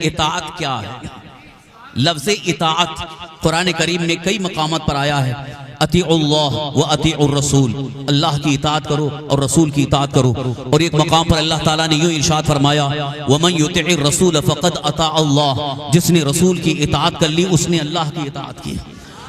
इताअत क्या है? लफ्ज़ इताअत कुरान करीम में कई मकामात पर आया है। अतीउल्लाह व अतीउर रसूल, अल्लाह की इताअत करो और रसूल की इताअत करो। और एक मकाम पर अल्लाह ताला ने यूं इरशाद फरमाया, वमन युतिइर रसूल फ़क़द अता अल्लाह, जिसने रसूल की इताअत कर ली उसने अल्लाह की इताअत की।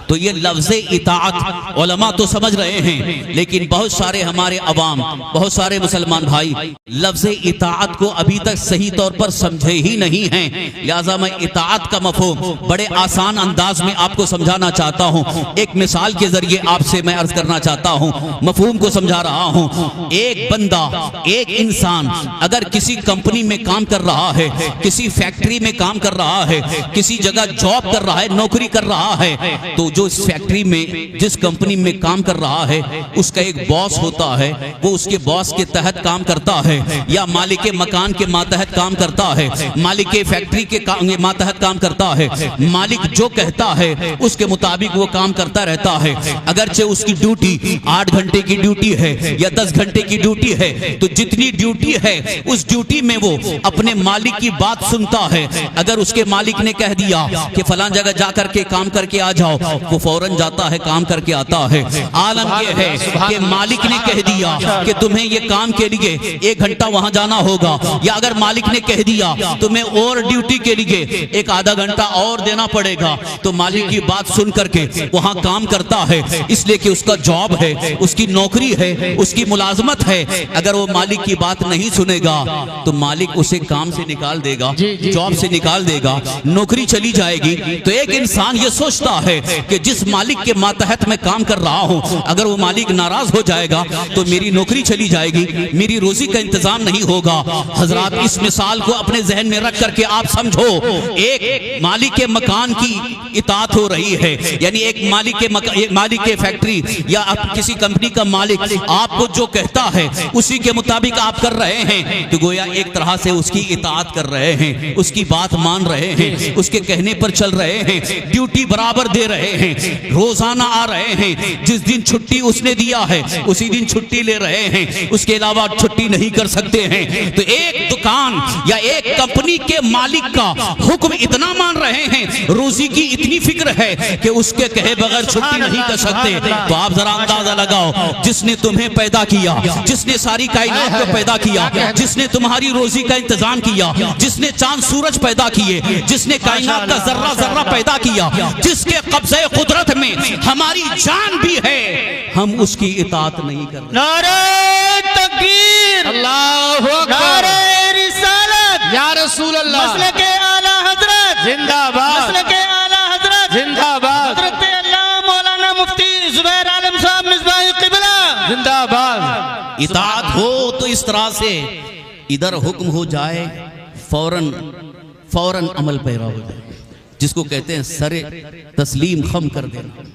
तो ये लफ्ज़ इताअत उलमा तो समझ रहे हैं, लेकिन बहुत सारे हमारे अवाम, बहुत सारे मुसलमान भाई लफ्ज़ इताअत को अभी तक सही तौर पर समझे ही नहीं हैं। लिहाजा मैं इताअत का मफ़हूम बड़े आसान अंदाज में आपको समझाना चाहता हूँ। एक मिसाल के जरिए आपसे मैं अर्ज करना चाहता हूँ, मफ़हूम को समझा रहा हूँ। एक बंदा, एक इंसान अगर किसी कंपनी में काम कर रहा है, किसी फैक्ट्री में काम कर रहा है, किसी जगह जॉब कर रहा है, नौकरी कर रहा है, तो जो इस फैक्ट्री में, जिस कंपनी में काम कर रहा है, उसका एक बॉस होता है। वो उसके बॉस के तहत काम करता है, या मालिक मकान के मातहत काम करता है, मालिक फैक्ट्री के मातहत काम करता है। मालिक जो कहता है उसके मुताबिक वो काम करता रहता है। अगरचे उसकी ड्यूटी 8 घंटे की ड्यूटी है या 10 घंटे की ड्यूटी है, तो जितनी ड्यूटी है उस ड्यूटी में वो अपने मालिक की बात सुनता है। अगर उसके मालिक ने कह दिया कि फलां जगह जाकर के काम करके आ जाओ, वो फौरन जाता है, काम करके आता है। आलम ये है कि मालिक ने कह दिया कि तुम्हें ये काम के लिए 1 घंटा वहां जाना होगा, या अगर मालिक ने कह दिया तुम्हें और ड्यूटी के लिए 1 आधा घंटा और देना पड़ेगा, तो मालिक की बात सुन करके वहां काम करता है, इसलिए कि उसका जॉब है, उसकी नौकरी है, उसकी मुलाजमत है। अगर वो मालिक की बात नहीं सुनेगा तो मालिक उसे काम से निकाल देगा, जॉब से निकाल देगा, नौकरी चली जाएगी। तो एक इंसान ये सोचता है कि जिस मालिक के मातहत मैं काम कर रहा हूं, अगर वो मालिक नाराज हो जाएगा तो मेरी नौकरी चली जाएगी, मेरी रोजी का इंतजाम नहीं होगा। हजरात, इस मिसाल को अपने जहन में रख करके आप समझो, एक मालिक के मकान की इताअत हो रही है, यानी एक मालिक के फैक्ट्री या किसी कंपनी का मालिक आपको जो कहता है उसी के मुताबिक आप कर रहे हैं, तो गोया एक तरह से उसकी इताअत कर रहे हैं, उसकी बात मान रहे हैं, उसके कहने पर चल रहे हैं, ड्यूटी बराबर दे रहे हैं, रोजाना आ रहे हैं, जिस दिन छुट्टी उसने दिया है उसी दिन छुट्टी ले रहे हैं, उसके अलावा छुट्टी नहीं कर सकते हैं। तो एक दुकान या एक कंपनी के मालिक का हुक्म इतना मान रहे हैं, रोजी की इतनी फिक्र है कि उसके कहे बगैर छुट्टी नहीं कर सकते। तो आप जरा अंदाजा लगाओ, जिसने तुम्हें पैदा किया, जिसने सारी कायनात को पैदा किया, जिसने तुम्हारी रोजी का इंतजाम किया, जिसने चांद सूरज पैदा किए, जिसने कायनात का जर्रा जर्रा पैदा किया, जिसके कब्जे कुदरत में हमारी जान भी है, हम उसकी इताअत नहीं कर रहे। नारे तकबीर, अल्लाहु अकबर, नारे रिसालत, या रसूल अल्लाह, मसलके आला हजरत जिंदाबाद, मसलके आला हजरत जिंदाबाद, हजरत अल्लाह मौलाना मुफ्ती जुबैर आलम साहब मिसबाह क़िबला जिंदाबाद। इताअत हो तो इस तरह से इधर हुक्म हो जाए, फौरन अमल पैरा हो जाए, जिसको कहते हैं सरे तस्लीम खम कर देना।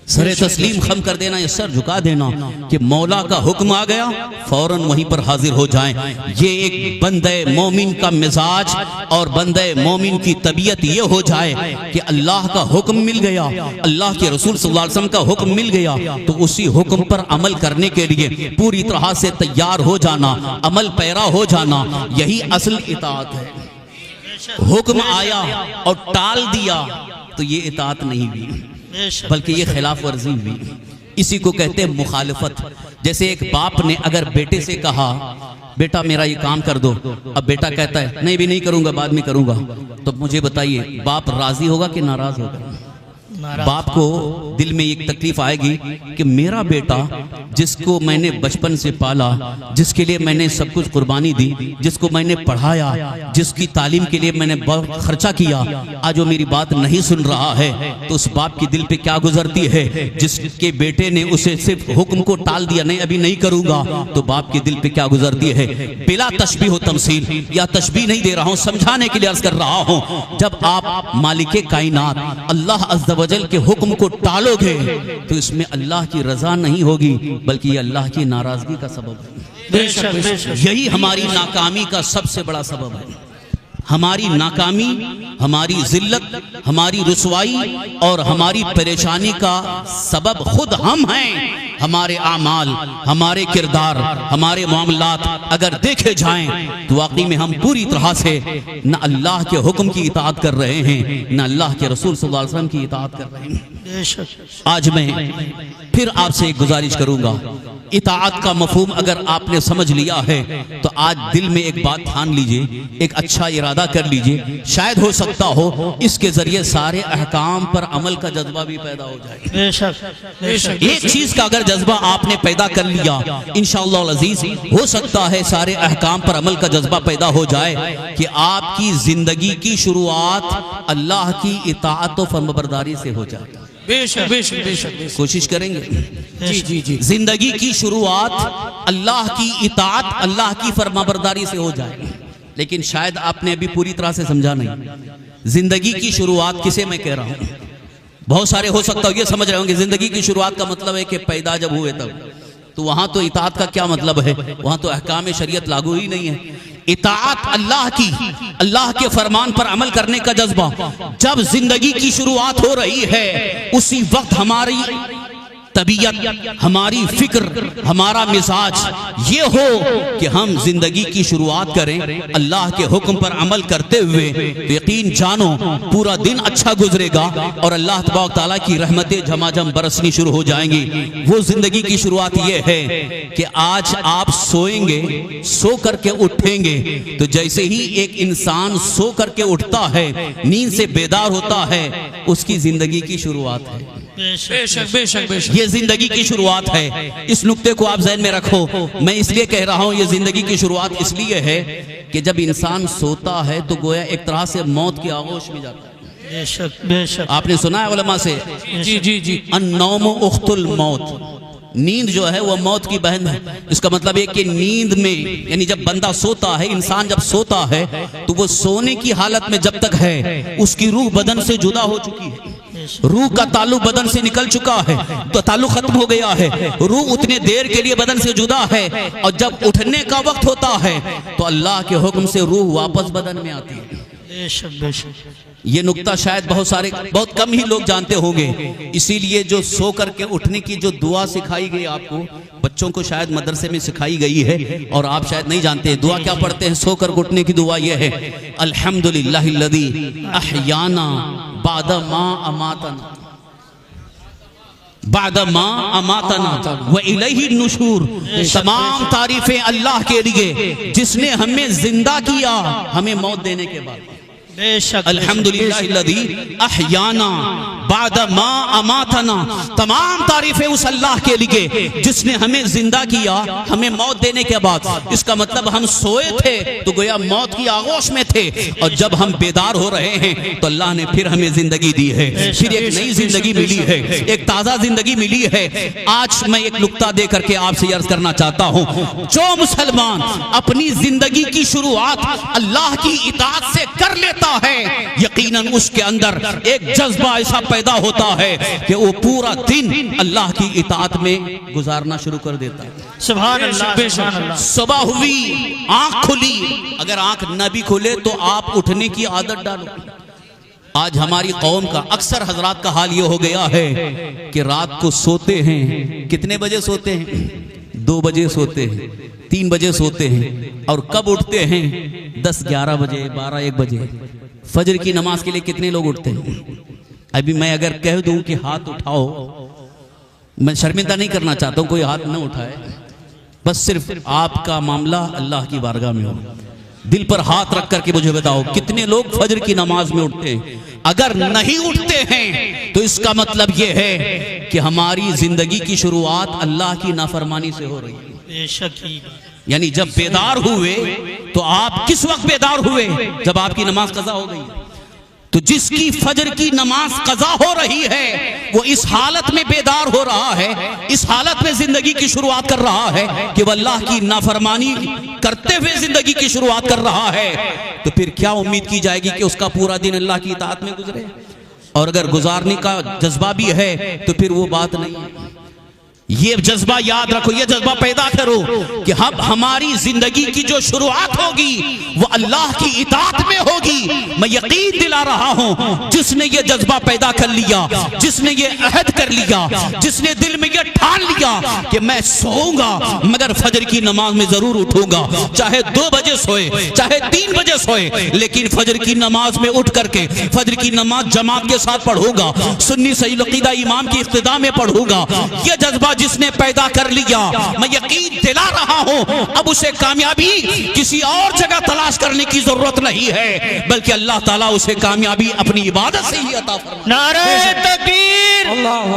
सरे तस्लीम खम कर देना, ये सर झुका देना कि मौला का हुक्म आ गया, फौरन वहीं पर हाजिर हो जाएं। ये एक बंदे मोमिन का मिजाज और बंदे मोमिन की तबीयत ये हो जाए कि अल्लाह का हुक्म मिल गया, अल्लाह के रसूल सल्लल्लाहु अलैहि वसल्लम का हुक्म मिल गया, तो उसी हुक्म पर अमल करने के लिए पूरी तरह से तैयार हो जाना, अमल पैरा हो जाना, यही असल इताअत है। हुक्म आया और टाल दिया तो ये इताअत नहीं हुई, बल्कि ये खिलाफ वर्जी हुई। इसी को कहते हैं मुखालिफत। जैसे एक बाप ने अगर बेटे से कहा, बेटा मेरा ये काम कर दो, अब बेटा कहता है नहीं भी नहीं करूंगा, बाद में करूंगा, तो मुझे बताइए बाप राजी होगा कि नाराज होगा? बाप को दिल में एक तकलीफ आएगी कि मेरा बेटा जिसको मैंने बचपन से पाला, जिसके लिए मैंने सब कुछ कुर्बानी दी, जिसको मैंने पढ़ाया, जिसकी तालीम के लिए मैंने बहुत खर्चा किया, आज वो मेरी बात नहीं सुन रहा है, तो उस बाप की दिल पे क्या गुजरती है? जिसके बेटे ने उसे सिर्फ हुक्म को टाल दिया, नहीं अभी नहीं करूंगा, तो बाप की दिल पे क्या गुजरती है? बिला तशबीह तमसील, या तशबीह नहीं दे रहा हूं, समझाने के लिए अर्ज कर रहा हूं। जब आप मालिक कायनात अल्लाह अज़्ज़ व जल के हुक्म को टालोगे तो इसमें अल्लाह की रजा नहीं होगी, बल्कि ये अल्लाह की नाराजगी का सबब है। यही हमारी नाकामी का सबसे बड़ा सबब है। हमारी नाकामी, हमारी जिल्लत, हमारी रुसवाई और हमारी परेशानी का सबब खुद हम हैं। हमारे आमाल, हमारे किरदार, हमारे मामलात अगर देखे जाएं तो वाकई में हम पूरी तरह से न अल्लाह के हुक्म की इताअत कर रहे हैं, न अल्लाह के रसूल सल्लल्लाहु अलैहि वसल्लम की इताअत कर रहे हैं। आज मैं फिर आपसे एक गुजारिश करूंगा, इताअत का मफहूम अगर आपने समझ लिया है तो आज दिल में एक बात ठान लीजिए, एक अच्छा इरादा कर लीजिए। शायद हो सकता हो इसके जरिए सारे अहकाम पर अमल का जज्बा भी पैदा हो जाए। बेशक एक चीज का अगर जज्बा आपने पैदा कर लिया, इंशाअल्लाह अज़ीज हो सकता है सारे अहकाम पर अमल का जज्बा पैदा हो जाए कि आपकी जिंदगी की शुरुआत अल्लाह की इताअत और फर्माबरदारी से हो जाए। बेशक बेशक बेशक कोशिश करेंगे। जी जी जी। जिंदगी की शुरुआत अल्लाह की इताअत, अल्लाह की फर्माबरदारी से हो जाए। लेकिन शायद आपने अभी पूरी तरह से समझा नहीं जिंदगी की शुरुआत किसे मैं कह रहा हूं। बहुत सारे हो सकता है ये समझ रहे होंगे जिंदगी की शुरुआत का मतलब है कि पैदा जब हुए तब, तो वहां तो इताअत का क्या मतलब है, वहां तो अहकाम शरीयत लागू ही नहीं है। इताअत अल्लाह की, अल्लाह के फरमान पर अमल करने का जज्बा जब जिंदगी की शुरुआत हो रही है, उसी वक्त हमारी तबीयत, हमारी फिक्र, हमारा मिजाज ये हो कि हम जिंदगी की शुरुआत करें अल्लाह के हुक्म पर अमल करते हुए, तो यकीन जानो पूरा दिन अच्छा गुजरेगा और अल्लाह तबारक तआला की रहमतें झमाझम बरसनी शुरू हो जाएंगी। वो जिंदगी की शुरुआत ये है कि आज आप सोएंगे, सो करके उठेंगे, तो जैसे ही एक इंसान सो करके उठता है, नींद से बेदार होता है, उसकी जिंदगी की शुरुआत है। बेशक बेशक बेशक ये जिंदगी की शुरुआत है। इस नुक्ते को आप ज़हन में रखो। मैं इसलिए कह रहा हूँ ये जिंदगी की शुरुआत इसलिए है कि जब इंसान सोता है तो गोया एक तरह से मौत के आगोश में जाता है। बेशक बेशक आपने सुना है उलमा से, जी जी जी, अन्नौम उख्तुल मौत, नींद जो है वो मौत की बहन है। इसका मतलब है कि नींद में, यानी जब बंदा सोता है, इंसान जब सोता है तो वो सोने की हालत में जब तक है उसकी रूह बदन से जुदा हो चुकी है, रूह का ताल्लुक बदन से निकल चुका है, तो ताल्लुक खत्म हो गया है, रूह उतने देर के लिए बदन से जुदा है, और जब उठने का वक्त होता है तो अल्लाह के हुक्म से रूह वापस बदन में आती है। बेशक बेशक ये नुक्ता शायद बहुत कम ही लोग जानते होंगे। इसीलिए जो सो करके उठने की जो दुआ सिखाई गई आपको, बच्चों को शायद मदरसे में सिखाई गई है और आप शायद नहीं जानते हैं। दुआ क्या पढ़ते हैं सो कर उठने की? दुआ यह है, अल्हम्दुलिल्लाहिल्लज़ी अहयाना बाद मा अमातना, बाद मा अमातना व इलैहि नुशूर। तमाम तारीफें अल्लाह के लिए जिसने हमें जिंदा किया, हमें मौत देने के बाद। बेशक अल्हम्दुलिल्लाहिल्लज़ी अहयाना बाद मा अमातना, तमाम तारीफें उस अल्लाह के लिए जिसने हमें जिंदा किया, हमें मौत देने के बाद। इसका मतलब हम सोए थे तो गोया मौत की आगोश में थे, और जब हम बेदार हो रहे हैं तो अल्लाह ने फिर हमें जिंदगी दी है, फिर एक नई जिंदगी मिली है, एक ताजा जिंदगी मिली है। आज मैं एक नुक्ता दे करके आपसे अर्ज करना चाहता हूँ, जो मुसलमान अपनी जिंदगी की शुरुआत अल्लाह की इताअत से कर लेता है, यकीनन उसके अंदर एक जज्बा ऐसा पैदा होता है कि वो पूरा दिन अल्लाह की इताअत में गुजारना शुरू कर देता है। सुभान अल्लाह। सुबह हुई, आंख खुली, अगर आंख न भी खुले तो आप उठने की आदत डालो। आज हमारी कौम का अक्सर हजरात का हाल ये हो गया है कि रात को सोते हैं, कितने बजे सोते हैं? 2 बजे सोते हैं, 3 बजे सोते हैं, और कब उठते हैं? 10-11 बजे, 12-1 बजे। फजर की नमाज के लिए कितने लोग उठते हैं? अभी मैं अगर कह दूं कि हाथ उठाओ, मैं शर्मिंदा नहीं करना चाहता हूं, कोई हाथ न उठाए, बस सिर्फ आपका मामला अल्लाह की बारगाह में हो। दिल पर हाथ रख करके मुझे बताओ कितने लोग फजर की नमाज में उठते हैं? अगर नहीं उठते हैं तो इसका मतलब यह है कि हमारी जिंदगी की शुरुआत अल्लाह की नाफरमानी से हो रही है। बेशक ही। यानी जब बेदार हुए तो आप किस वक्त बेदार हुए? जब आपकी नमाज कज़ा हो गई। तो जिसकी फजर की नमाज कज़ा हो रही है वो इस हालत में बेदार हो रहा है, इस हालत में जिंदगी की शुरुआत कर रहा है कि वह अल्लाह की नाफरमानी करते हुए जिंदगी की शुरुआत कर रहा है, तो फिर क्या उम्मीद की जाएगी कि उसका पूरा दिन अल्लाह की इताअत में गुजरे? और अगर गुजारने का जज्बा भी है तो फिर वो बात नहीं है। ये जज्बा याद रखो, ये जज्बा पैदा करो कि हम हमारी जिंदगी की जो शुरुआत होगी वो अल्लाह की इताअत में होगी। मैं यकीन दिला रहा हूं, जिसने ये जज्बा पैदा कर लिया, जिसने ये अहद कर लिया, जिसने दिल में ये ठान लिया कि मैं सोऊंगा मगर फजर की नमाज में जरूर उठूंगा, चाहे 2 बजे सोए चाहे 3 बजे सोए, लेकिन फजर की नमाज में उठ करके फजर की नमाज जमात के साथ पढ़ूंगा, सुन्नी सही अकीदा इमाम की इख्तिदा में पढ़ूंगा। ये जज्बा जिसने पैदा कर लिया, मैं यकीन दिला रहा हूं, अब उसे कामयाबी किसी और जगह तलाश करने की जरूरत नहीं है, बल्कि अल्लाह ताला उसे कामयाबी अपनी इबादत से ही अता फरमाए। नारे तकबीर,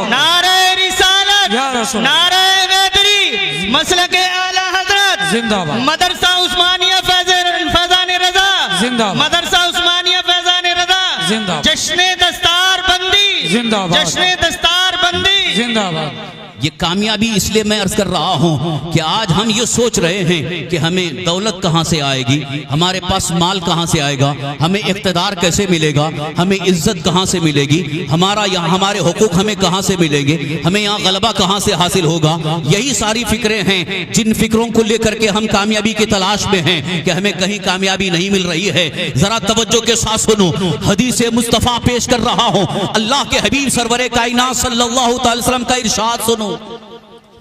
नारे रिसालत, नारे हैदरी, मसलके आला हजरत जिंदाबाद, मदरसा उस्मानिया फैजान रजा जिंदाबाद, मदरसा उस्मानिया फैजान रजा जिंदाबाद, जश्ने दस्तार बंदी जिंदाबाद, जश्ने दस्तार बंदी जिंदाबाद। ये कामयाबी इसलिए मैं अर्ज कर रहा हूं कि आज हम ये सोच रहे हैं कि हमें दौलत कहां से आएगी, हमारे पास माल कहां से आएगा, हमें इख्तिदार कैसे मिलेगा, हमें इज्जत कहां से मिलेगी, हमारा यहाँ हमारे हुकूक हमें कहां से मिलेंगे, हमें यहाँ गलबा कहां से हासिल होगा। यही सारी फिक्रें हैं जिन फिक्रों को लेकर के हम कामयाबी की तलाश में हैं कि हमें कहीं कामयाबी नहीं मिल रही है। जरा तवज्जो के साथ सुनो, हदीस मुस्तफ़ा पेश कर रहा हूं, अल्लाह के हबीब सरवरे कायनात सल्लल्लाहु अलैहि वसल्लम का इरशाद सुनो।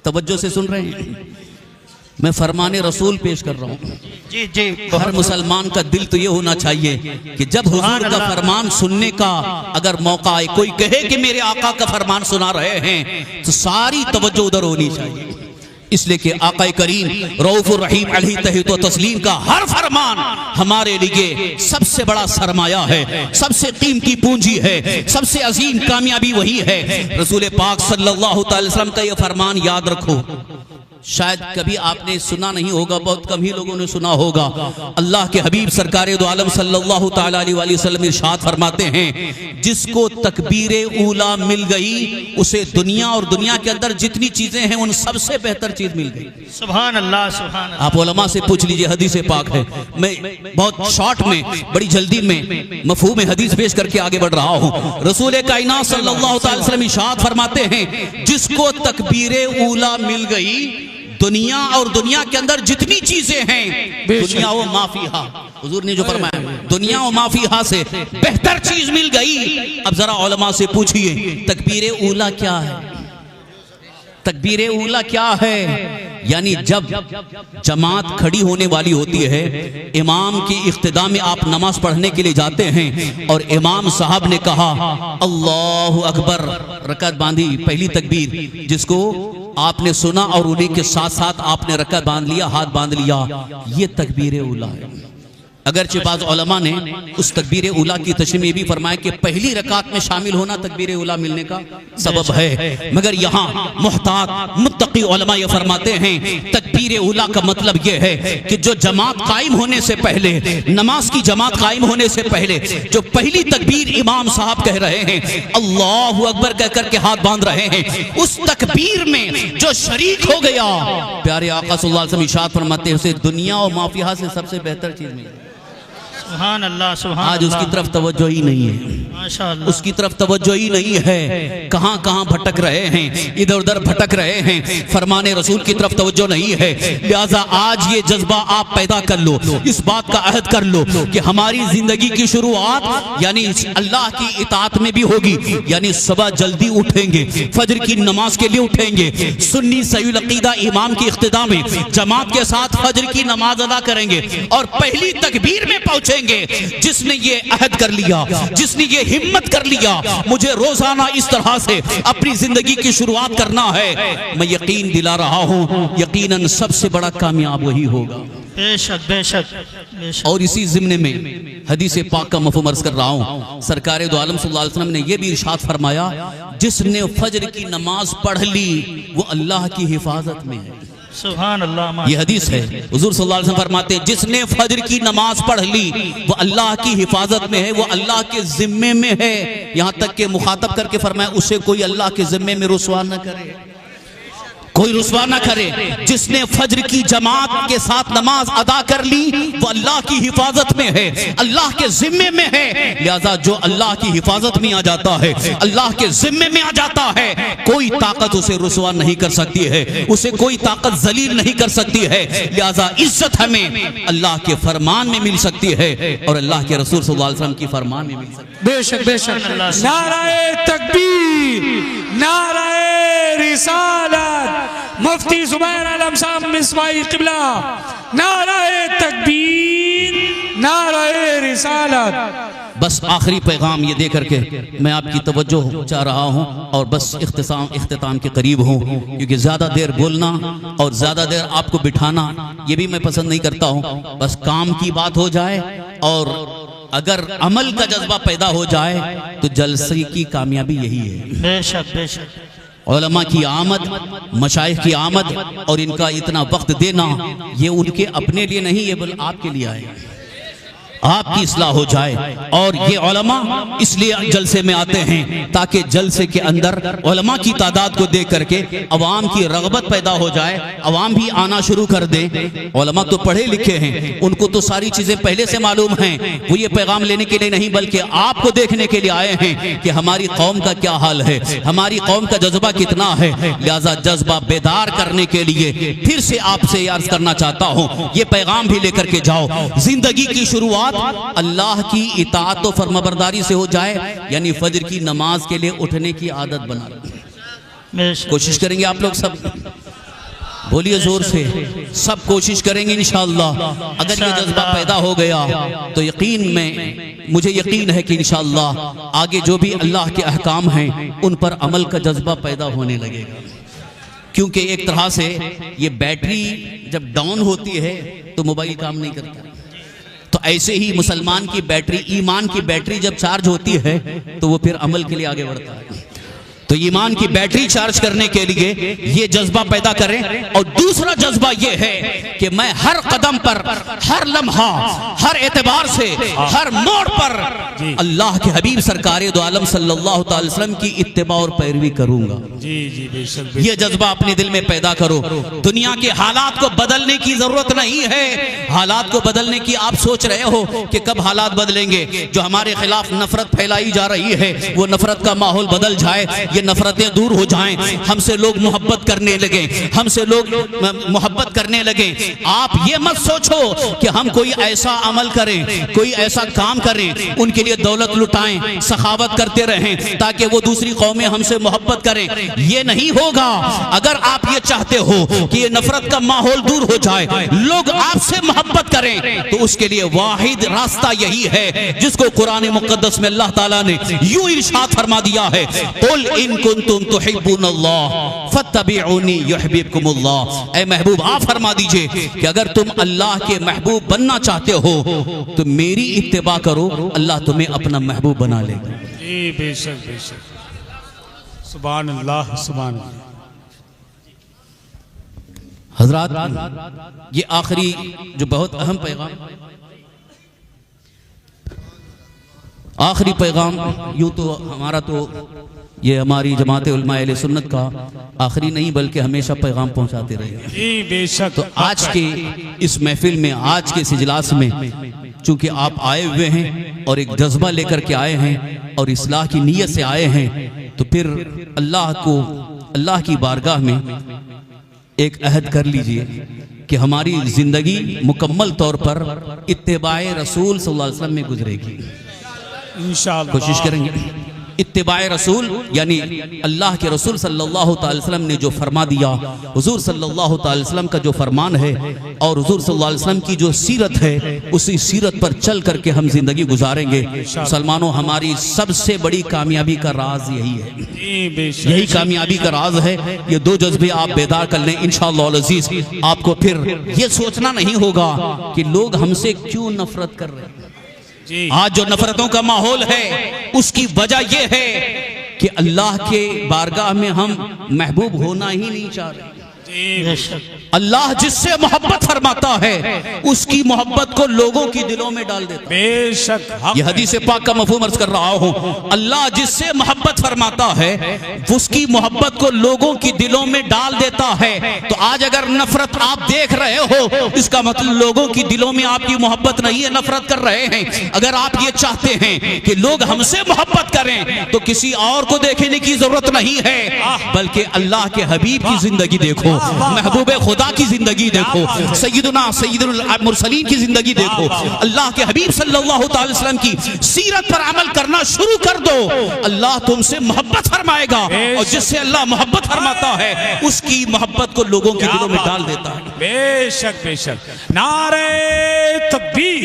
तवज्जो से सुन रहे हैं, मैं फरमाने रसूल पेश कर रहा हूं। जी जी, तो हर मुसलमान का दिल तो ये होना चाहिए कि जब हुजूर का फरमान सुनने का अगर मौका आए, कोई कहे कि मेरे आका का फरमान सुना रहे हैं, तो सारी तवज्जो उधर होनी चाहिए। इसलिए कि आका करीम रऊफुर रहीम अलैहि तहतो तस्लीम का हर फरमान हमारे लिए सबसे बड़ा सरमाया है, सबसे कीमती पूंजी है, सबसे अजीम कामयाबी वही है। रसूल पाक सल्लल्लाहु अलैहि वसल्लम का यह फरमान याद रखो, शायद कभी आपने सुना नहीं होगा, बहुत कम ही लोगों ने सुना होगा। अल्लाह के हबीब सरकारे दो आलम सल्लल्लाहु ताला अलैहि वसल्लम इरशाद फरमाते हैं, जिसको तकबीरे ऊला मिल गई उसे दुनिया और दुनिया के अंदर जितनी चीजें हैं उन सबसे बेहतर चीज मिल गई। सुभान अल्लाह, सुभान अल्लाह। आप उलमा से पूछ लीजिए, हदीस पाक है। मैं बहुत शॉर्ट में, बड़ी जल्दी में मफहूम हदीस पेश करके आगे बढ़ रहा हूँ। रसूल कायनात सल्लल्लाहु अलैहि वसल्लम इरशाद फरमाते हैं, जिसको तकबीरे ऊला मिल गई, दुनिया और दुनिया के अंदर जितनी चीजें हैं, दुनिया व माफिहा, हुजूर ने जो फरमाया, दुनिया व माफिहा से बेहतर चीज मिल गई। अब जरा उलमा से पूछिए, तकबीरे ऊला क्या है? तकबीरे ऊला क्या है? यानी जब जमात खड़ी होने वाली होती है, इमाम की इख्तिदा में आप नमाज पढ़ने के लिए जाते हैं और इमाम साहब ने कहा अल्लाहु अकबर, रकअत बांधी, पहली तकबीर जिसको आपने सुना और उन्हीं के साथ साथ आपने रकअत बांध लिया, हाथ बांध लिया, ये तकबीर उला है। अगरचे बाज़ उलमा ने उस तकबीर उला की तशरीह भी फरमाया कि पहली रकात में शामिल होना तकबीर उला मिलने का सबब है, मगर यहाँ मुहतात मुत्तकी उलमा ये फरमाते हैं तकबीर उला का मतलब ये है कि जो जमात कायम होने से पहले, नमाज की जमात कायम होने से पहले जो पहली तकबीर इमाम साहब कह रहे हैं, अल्लाहु अकबर कह करके हाथ बांध रहे हैं, उस तकबीर में जो शरीक हो गया, प्यारे आका सल्लल्लाहु अलैहि वसल्लम इरशाद फरमाते हैं उसे दुनिया और माफिया से सबसे बेहतर चीज मिली। सुभान अल्लाह, सुभान आज उसकी तरफ तवज्जो ही नहीं है, माशाअल्लाह, उसकी तरफ तवज्जो ही नहीं है। कहां कहां भटक रहे हैं, इधर उधर भटक रहे हैं, फरमाने रसूल की तरफ तवज्जो नहीं है। लिहाजा आज ये जज्बा आप पैदा कर लो, इस बात का अहद कर लो कि हमारी जिंदगी की शुरुआत यानी अल्लाह की इताअत में भी होगी, यानी सुबह जल्दी उठेंगे, फजर की नमाज के लिए उठेंगे, सुन्नी सही अकीदा इमाम की इख्तिदा में जमात के साथ फजर की नमाज अदा करेंगे और पहली तकबीर में पहुंचेंगे। जिसने ये अहद कर लिया, जिसने ये हिम्मत कर लिया, मुझे रोजाना इस तरह से अपनी जिंदगी की शुरुआत करना है, मैं यकीन दिला रहा हूं यकीनन सबसे बड़ा कामयाब वही होगा। बेशक बेशक बेशक। और इसी ज़िम्ने में हदीस पाक का मफ़हूम अर्ज कर रहा हूं, सरकारे दो आलम सल्लल्लाहु अलैहि वसल्लम ने यह भी इरशाद फरमाया, जिसने फजर की नमाज पढ़ ली वो अल्लाह की हिफाजत में है। सुभान अल्लाह, ये हदीस है। हुजूर सल्लल्लाहु अलैहि वसल्लम फरमाते हैं, जिसने फजर की नमाज पढ़ ली वो अल्लाह की हिफाजत में है, वो अल्लाह के जिम्मे में है। यहाँ तक के मुखातब करके फरमाया, उसे कोई अल्लाह के जिम्मे में रुसवा न करे। कोई रुसवा ना करे। जिसने फज्र की जमात के साथ नमाज अदा कर ली वो अल्लाह की हिफाजत में है, अल्लाह के जिम्मे में है। लिहाजा जो अल्लाह की हिफाजत में आ जाता है, अल्लाह के जिम्मे में आ जाता है, कोई ताकत उसे रुसवा नहीं कर सकती है, उसे कोई ताकत जलील नहीं कर सकती है। लिहाजा इज्जत हमें अल्लाह के फरमान में मिल सकती है और अल्लाह के रसूल सल्लल्लाहु अलैहि वसल्लम की फरमान में मिल सकती है। बेशक बेशक। नाराए तकबीर, नाराए रिसालत, मुफ्ती जुबैर आलम साहब मिसवाई किबला, नाराए तकबीर, नाराए रिसालत। बस आखिरी पैगाम ये दे करके मैं आपकी तवज्जो चाह रहा हूँ और बस इख्तिताम के करीब हूँ, क्योंकि ज़्यादा देर बोलना और ज़्यादा देर आपको बिठाना ये भी मैं पसंद नहीं करता हूँ। बस काम की बात हो जाए और अगर अमल का जज्बा पैदा हो जाए तो जलसे की कामयाबी यही है। बेशक बेशक। उलमा की आमद, मशाइख की आमद और इनका इतना वक्त देना ये उनके अपने लिए नहीं, ये बल्कि आपके लिए आए, आपकी इस्लाह हो जाए। और ये उलमा इसलिए जलसे में आते हैं ताकि जलसे के अंदर उलमा की तादाद को देख करके अवाम की रगबत पैदा हो जाए, अवाम भी आना शुरू कर दे। उलमा तो पढ़े लिखे हैं, उनको तो सारी चीजें पहले से मालूम हैं, वो ये पैगाम लेने के लिए नहीं बल्कि आपको देखने के लिए आए हैं कि हमारी कौम का क्या हाल है, हमारी कौम का जज्बा कितना है। लिहाजा जज्बा बेदार करने के लिए फिर से आपसे अर्ज करना चाहता हूँ, ये पैगाम भी लेकर के जाओ। जिंदगी की शुरुआत अल्लाह की इताअत और फरमाबरदारी से हो जाए, यानी फजर की नमाज के लिए उठने की आदत बना लो। कोशिश करेंगे आप लोग सब, बोलिए जोर से, सब कोशिश करेंगे इंशाअल्लाह। अगर ये जज्बा पैदा हो गया तो यकीन में मुझे यकीन है कि इंशाअल्लाह आगे जो भी अल्लाह के अहकाम हैं उन पर अमल का जज्बा पैदा होने लगेगा। क्योंकि एक तरह से ये बैटरी जब डाउन होती है तो मोबाइल काम नहीं करता, तो ऐसे ही मुसलमान की बैटरी, ईमान की बैटरी जब चार्ज होती है तो वो फिर अमल के लिए आगे बढ़ता है। तो ईमान की बैटरी चार्ज करने के लिए ये जज्बा पैदा करें। और दूसरा जज्बा ये है कि मैं हर कदम पर, हर लम्हा, हर एतबार से, हर मोड़ पर अल्लाह के हबीब सरकार दो आलम सल्लल्लाहु अलैहि वसल्लम की इत्तिबा और पैरवी करूंगा। जी जी बेशक। ये जज्बा अपने दिल में पैदा करो। दुनिया के हालात को बदलने की जरूरत नहीं है, हालात को बदलने की आप सोच रहे हो कि कब हालात बदलेंगे। जो हमारे खिलाफ नफरत फैलाई जा रही है वो नफरत का माहौल बदल जाए, ये नफरतें दूर हो जाएं, हमसे लोग मोहब्बत करने लगे, हमसे लोग मोहब्बत करने लगे। आप ये मत सोचो कि हम कोई ऐसा अमल करें, कोई ऐसा काम करें, उनके लिए दौलत लुटाएं, सखावत करते रहें ताकि वो दूसरी कौमें हमसे मोहब्बत करें। ये नहीं होगा। अगर आप ये चाहते हो कि ये नफरत का माहौल दूर हो जाए, लोग आपसे मोहब्बत करें, तो उसके लिए वाहिद रास्ता यही है जिसको कुरान मुकद्दस में अल्लाह ताला ने यूं इरशाद फरमा दिया है, कुल इन कुंतुम तुहिब्बुनल्लाह फत्तबिऊनी युहिब्बुकुमुल्लाह। ऐ महबूब आप फरमा दीजिए कि अगर तुम अल्लाह के महबूब बनना चाहते हो तो मेरी इत्तिबा करो, अल्लाह तुम्हें अपना महबूब बना लेगा। जी बेशक बेशक। सुभान अल्लाह सुभान अल्लाह। हजरात, ये आखिरी जो बहुत अहम पैगाम, आखिरी पैगाम, यूं तो हमारा तो ये हमारी जमात उलमा अहले सुन्नत का आखिरी नहीं बल्कि हमेशा पैगाम पहुंचाते रहे। जी बेशक। तो आज के इस महफिल में, आज के इस इजलास में चूंकि आप आए हुए हैं और एक जज्बा लेकर के आए हैं और इस्लाह की नीयत से आए हैं, तो फिर अल्लाह की बारगाह में एक अहद कर लीजिए कि हमारी जिंदगी मुकम्मल तौर पर इत्तिबाए रसूल सल्लल्लाहु अलैहि वसल्लम में गुजरेगी। इंशाअल्लाह कोशिश करेंगे। इत्तिबाए रसूल यानी अल्लाह के रसूल सल्लल्लाहु अलैहि वसल्लम ने जो फरमा दिया, हुजूर सल्लल्लाहु अलैहि वसल्लम का जो फरमान है और हुजूर सल्लल्लाहु अलैहि वसल्लम की जो सीरत है, उसी सीरत पर चल करके हम जिंदगी गुजारेंगे। मुसलमानों, हमारी सबसे बड़ी कामयाबी का राज यही है, यही कामयाबी का राज है। ये दो जज्बे आप बेदार कर लें इंशाअल्लाह अज़ीज़, आपको फिर ये सोचना नहीं होगा कि लोग हमसे क्यों नफरत कर रहे हैं। आज जो नफरतों का माहौल है उसकी वजह यह है कि अल्लाह के बारगाह में हम महबूब होना ही नहीं चाह रहे। अल्लाह जिससे मोहब्बत फरमाता है उसकी मोहब्बत को लोगों की दिलों में डाल देता है। बेशक यह हदीस पाक का मफहूम अर्ज कर रहा हूं। अल्लाह जिससे मोहब्बत फरमाता है उसकी मोहब्बत को लोगों की दिलों में डाल देता है। तो आज अगर नफरत आप देख रहे हो, इसका मतलब लोगों की दिलों में आपकी मोहब्बत नहीं है, नफरत कर रहे हैं। अगर आप ये चाहते हैं कि लोग हमसे मोहब्बत करें तो किसी और को देखने की जरूरत नहीं है, बल्कि अल्लाह के हबीब की जिंदगी देखो, महबूबे खुदा की जिंदगी देखो, सैयदुना सैयदुल मुरसलीन की जिंदगी देखो। अल्लाह के हबीब सल्लल्लाहु अलैहि वसल्लम की सीरत पर अमल करना शुरू कर दो, अल्लाह तुमसे मोहब्बत फरमाएगा। और जिससे अल्लाह मोहब्बत फरमाता है उसकी मोहब्बत को लोगों के दिलों में डाल देता है। बेशक बेशक। नारे तकबीर,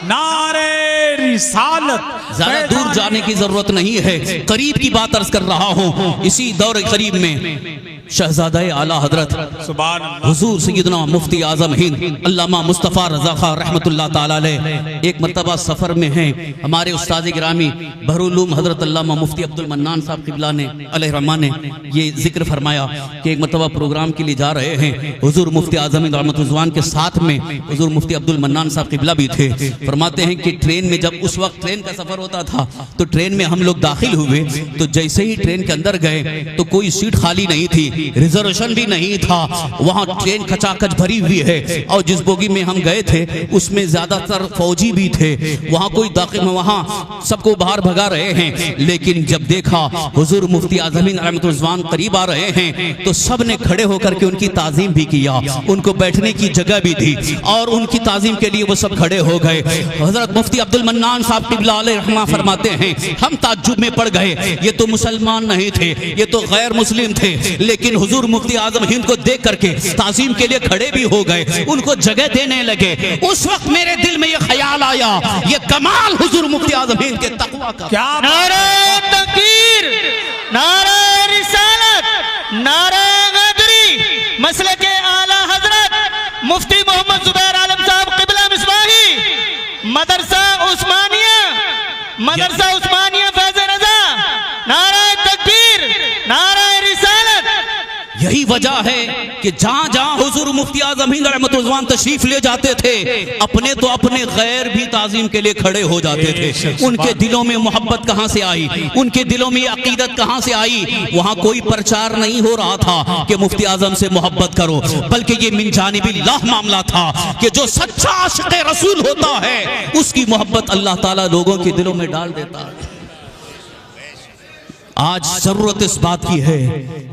नारे रिसालत। ज्यादा दूर जाने की जरूरत नहीं है, करीब की बात अर्ज कर रहा हूं। इसी दौर करीब में शहजादा आला हजरत सुभान अल्लाह हुजूर सैयदना मुफ्ती आजम हिंद अल्लामा मुस्तफ़ा रज़ा खां रहमतुल्लाह ताला अलैह एक मरतबा सफ़र में हैं। हमारे उस्ताद गिरामी बहरुल हजरत अल्लामा मुफ्ती अब्दुल मन्नान साहब क़िबला ने अलैहि रहमा ने ये जिक्र फरमाया कि एक मरतबा प्रोग्राम के लिए जा रहे हैं। हुजूर मुफ्ती आजम हिंद रहमतुल्लाह के साथ में हुजूर मुफ्ती अब्दुल मन्नान साहब क़िबला भी थे। फरमाते हैं कि ट्रेन में जब उस वक्त ट्रेन का सफ़र होता था तो ट्रेन में हम लोग दाखिल हुए तो जैसे ही ट्रेन के अंदर गए तो कोई सीट खाली नहीं थी, रिजर्वेशन भी नहीं था। वहां ट्रेन खचाखच भरी हुई है और जिस बोगी में हम गए थे उसमें ज्यादातर फौजी भी थे। वहां कोई दाखिल, वहां सबको बाहर भगा रहे हैं। लेकिन जब देखा हुजूर मुफ्ती आजम हिंद रहमतुल्लाह करीब आ रहे हैं तो सब ने खड़े होकर के उनकी ताजीम भी किया, उनको बैठने की जगह भी दी और उनकी ताजीम के लिए वो सब खड़े हो गए। हजरत मुफ्ती अब्दुल मन्नान साहब क़िबला अलैहि रहमा फरमाते हैं हम ताज्जुब में पड़ गए, ये तो मुसलमान नहीं थे, ये तो गैर मुस्लिम थे, लेकिन हुजूर मुफ्ती आजम हिंद को देख करके ताजीम के लिए खड़े भी हो गए, उनको जगह देने लगे। उस वक्त मेरे दिल में ये ख्याल आया, ये कमाल हुजूर मुफ्ती आजम हिंद के तकवा का। क्या नारे तकबीर, नारे रिसालत, नारे गदरी, मसले के आला हजरत मुफ्ती मोहम्मद जुबैर आलम साहब क़िबला मिसबाही, मदरसा उस्मानिया, मदरसा उस्मानिया फैज़ रज़ा, नारे तकबीर, नारे रिसालत। यही वजह है कि जहां जहां हुजूर मुफ्ती आजम हिंद रहमतुल्लाह तशरीफ ले जाते थे अपने तो अपने गैर भी ताजीम के लिए खड़े हो जाते थे। उनके दिलों में मोहब्बत कहां से आई, उनके दिलों में अकीदत कहां से आई। वहां कोई प्रचार नहीं हो रहा था कि मुफ्ती आजम से मोहब्बत करो, बल्कि ये मिन जानिबिल्लाह मामला था कि जो सच्चा आशिक़ रसूल होता है उसकी मोहब्बत अल्लाह ताला लोगों के दिलों में डाल देता है। आज जरूरत इस बात की है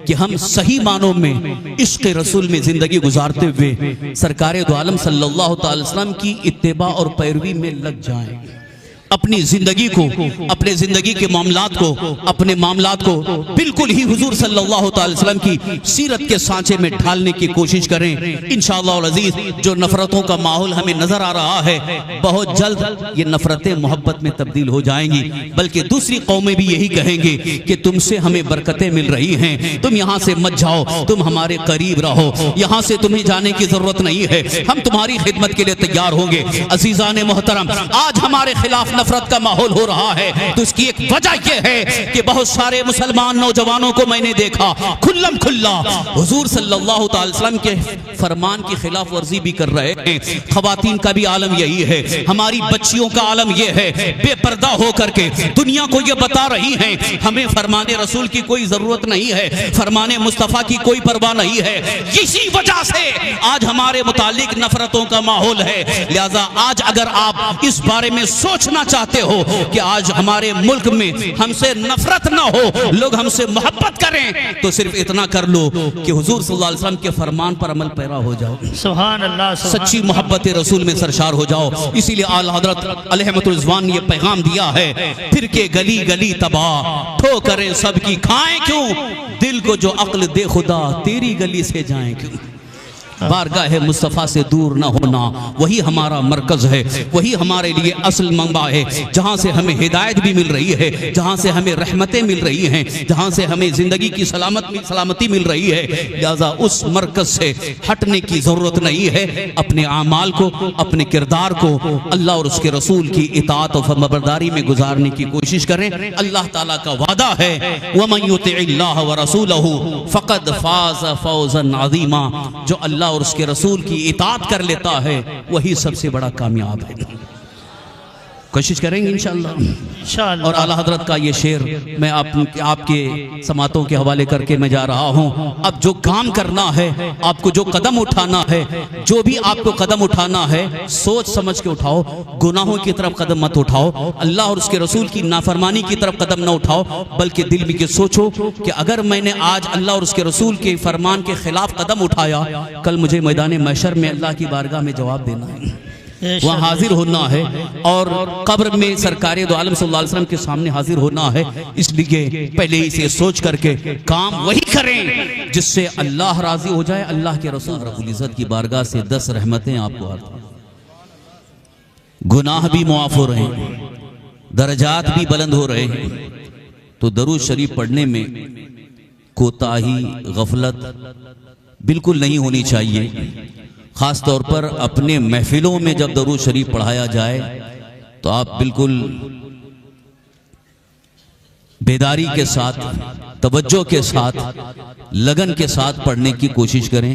कि हम सही मानों में इश्क़ रसूल में जिंदगी गुजारते हुए सरकारे दो आलम सल्लल्लाहु अलैहि वसल्लम की इत्तिबा और पैरवी में लग जाएं। अपनी जिंदगी को, अपने जिंदगी के मामलात को, अपने मामलात को बिल्कुल ही हुजूर सल्लल्लाहु अलैहि वसल्लम की सीरत के सांचे में ढालने की कोशिश करें। इंशाअल्लाह अज़ीज़ जो नफरतों का माहौल हमें नजर आ रहा है बहुत जल्द ये नफरतें मोहब्बत में तब्दील हो जाएंगी, बल्कि दूसरी कौमें भी यही कहेंगे कि तुमसे हमें बरकतें मिल रही हैं, तुम यहाँ से मत जाओ, तुम हमारे करीब रहो, यहाँ से तुम्हें जाने की जरूरत नहीं है, हम तुम्हारी खिदमत के लिए तैयार होंगे। अजीजान मोहतरम, आज हमारे खिलाफ नफरत का माहौल हो रहा है तो इसकी एक वजह यह है कि बहुत सारे मुसलमान नौजवानों को मैंने देखा खुल्लम खुल्ला हुजूर सल्लल्लाहु अलैहि वसल्लम के फरमान की खिलाफ वर्जी भी कर रहे हैं। खवातीन का भी आलम यही है, हमारी बच्चियों का आलम यह है, बेपर्दा होकर के दुनिया को यह बता रही हैं हमें फरमाने रसूल की कोई जरूरत नहीं है, फरमाने मुस्तफा की कोई परवाह नहीं है। इसी वजह से आज हमारे मुतालिक नफरतों का माहौल है। लिहाजा आज अगर आप इस बारे में सोचना चाहते हो कि आज हमारे मुल्क में हमसे नफरत ना हो, लोग हमसे मोहब्बत करें, तो सिर्फ इतना कर लो कि हुजूर सल्लल्लाहु अलैहि वसल्लम के फरमान पर अमल पैरा हो जाओ, सुभान अल्लाह, सच्ची मोहब्बत रसूल में सरशार हो जाओ। इसीलिए आला हजरत अलैहिस्सलाम ने ये पैगाम दिया है, फिर के गली गली तबाह ठोकरें सबकी खाएं क्यों, दिल को जो अक्ल दे खुदा तेरी गली से जाएं क्यों। बारगाह मुस्तफ़ा से दूर न होना वही हमारा मरकज़ है, वही हमारे लिए असल मंबा है, जहाँ से हमें हिदायत भी मिल रही है, जहाँ से हमें रहमतें मिल रही हैं, जहाँ से हमें ज़िंदगी की सलामती मिल रही है। लिहाजा उस मरकज़ से हटने की ज़रूरत नहीं है। अपने आमाल को, अपने किरदार को अल्लाह और उसके रसूल की इताअत और फरमाबरदारी में गुजारने की कोशिश करें। अल्लाह ताला का वादा है, वमन युतिइल्लाह व रसूलहु फ़क़द फ़ाज़ फ़ौज़न अज़ीमा। जो अल्लाह और उसके रसूल की इताअत कर लेता है वही सबसे बड़ा कामयाब है। कोशिश करेंगे इंशाअल्लाह। और आला हजरत का ये शेर मैं आपके समातों के हवाले करके मैं जा रहा हूँ। अब जो काम करना है, आपको जो कदम उठाना है, जो भी आपको कदम उठाना है, सोच समझ के उठाओ। गुनाहों की तरफ कदम मत उठाओ, अल्लाह और उसके रसूल की नाफरमानी की तरफ कदम न उठाओ, बल्कि दिल में के सोचो कि अगर मैंने आज अल्लाह और उसके रसूल के फरमान के खिलाफ कदम उठाया, कल मुझे मैदान महशर में अल्लाह की बारगाह में जवाब देना है, वहाँ हाजिर होना है और कब्र में सरकार दो आलम सल्लल्लाहु अलैहि वसल्लम के सामने हाजिर होना है। इसलिए पहले ही से सोच करके काम वही करें जिससे अल्लाह राजी हो जाए, अल्लाह के रसूल रब्बुल इज्जत की बारगाह से 10 रहमतें आपको आती, गुनाह भी मुआफ हो रहे हैं, दर्जात भी बुलंद हो रहे हैं। तो दरूद शरीफ पढ़ने में कोताही, गफलत बिल्कुल नहीं होनी चाहिए। ख़ास तौर पर अपने महफिलों में जब दरूद शरीफ पढ़ाया जाए तो आप बिल्कुल बेदारी के साथ, तवज्जो के साथ, लगन के साथ पढ़ने की कोशिश करें।